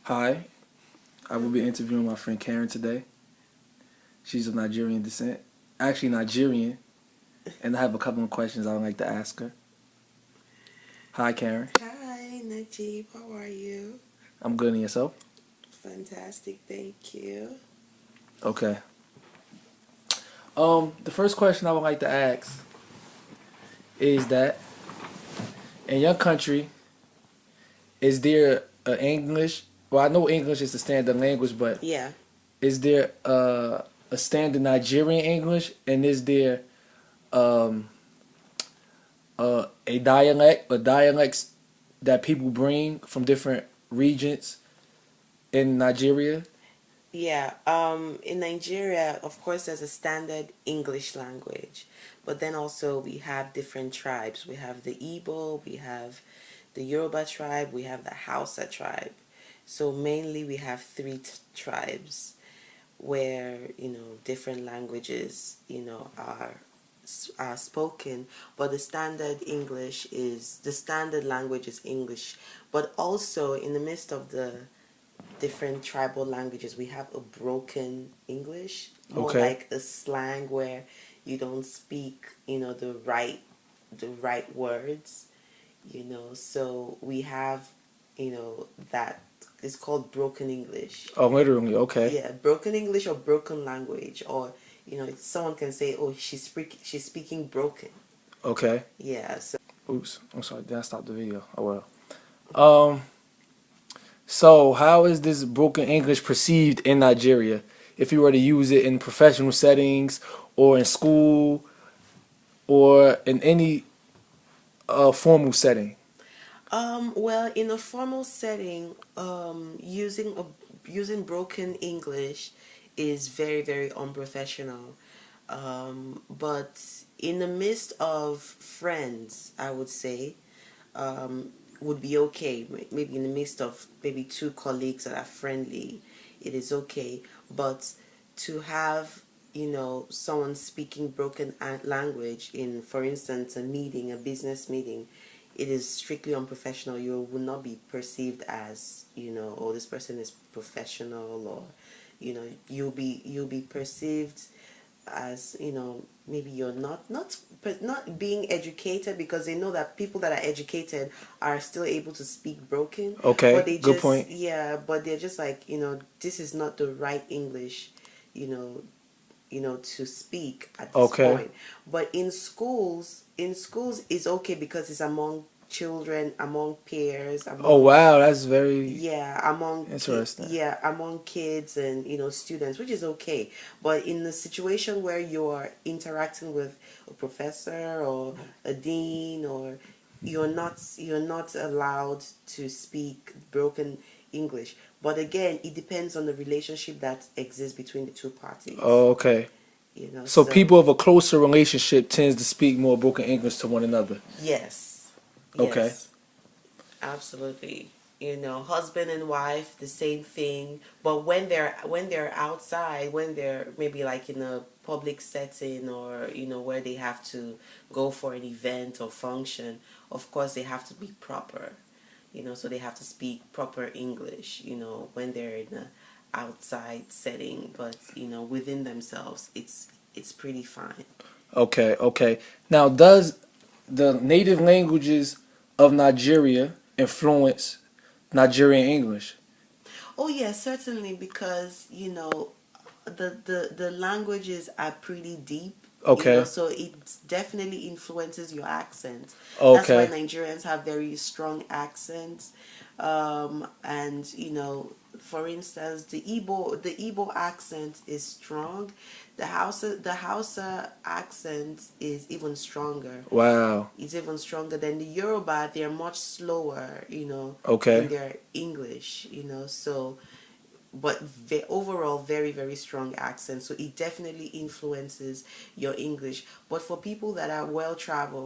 Hi, I will be interviewing my friend Karen today. She's of Nigerian descent, actually Nigerian, and I have a couple of questions I would like to ask her. Hi, Karen. Hi, Najib. How are you? I'm good, and yourself? Fantastic, thank you. Okay. The first question I would like to ask is that in your country, is there a English? Well, I know English is the standard language, but Yeah. is there a standard Nigerian English, and is there um, a dialect, or dialects that people bring from different regions in Nigeria? In Nigeria, of course, there's a standard English language, but then also we have different tribes. We have the Igbo, we have the Yoruba tribe, we have the Hausa tribe. So mainly we have three tribes where, different languages, are spoken, but the standard language is English. But also in the midst of the different tribal languages, we have a broken English, more Okay. like a slang where you don't speak, the right words, So we have, that is called broken English. Oh, literally. Okay. Yeah, broken English or broken language, or someone can say, "Oh, she's speaking broken." Okay. Yeah, so Oops. I'm sorry. Did I stop the video? Oh well. Um. So, how is this broken English perceived in Nigeria? If you were to use it in professional settings, or in school, or in any formal setting? well, in a formal setting, using broken English is very, very unprofessional. But in the midst of friends, I would say, um, would be okay. Maybe in the midst of maybe two colleagues that are friendly, it is okay. But to have, someone speaking broken language in, for instance, a business meeting, it is strictly unprofessional. You will not be perceived as, oh, this person is professional, or, you'll be perceived as, maybe you're not being educated, because they know that people that are educated are still able to speak broken, but Okay. they Good just, point. yeah, but they're just like, this is not the right English, you know to speak at this Okay. point. But in schools is okay, because it's among children, among peers, Oh among, wow, that's very yeah, interesting. among kids and, students, which is okay. But in the situation where you're interacting with a professor or a dean, or you're not allowed to speak broken English. But again, it depends on the relationship that exists between the two parties. Oh, okay. So So people of a closer relationship tends to speak more broken English to one another. yes, Okay. yes. Absolutely. Husband and wife, the same thing. But when they're outside, when they're maybe like in a public setting, or where they have to go for an event or function, of course they have to be proper. So they have to speak proper English, when they're in a outside setting, but within themselves, it's pretty fine. Okay. Okay. Now, does the native languages of Nigeria influence Nigerian English? Oh yeah, certainly, because the languages are pretty deep, Okay. so it definitely influences your accent. That's why Okay. Nigerians have very strong accents. And for instance, the Igbo accent is strong. The Hausa accent is even stronger. Wow. It's even stronger than the Yoruba. They're much slower, in Okay. their English, so, but overall, very, very strong accent. So it definitely influences your English. But for people that are well traveled,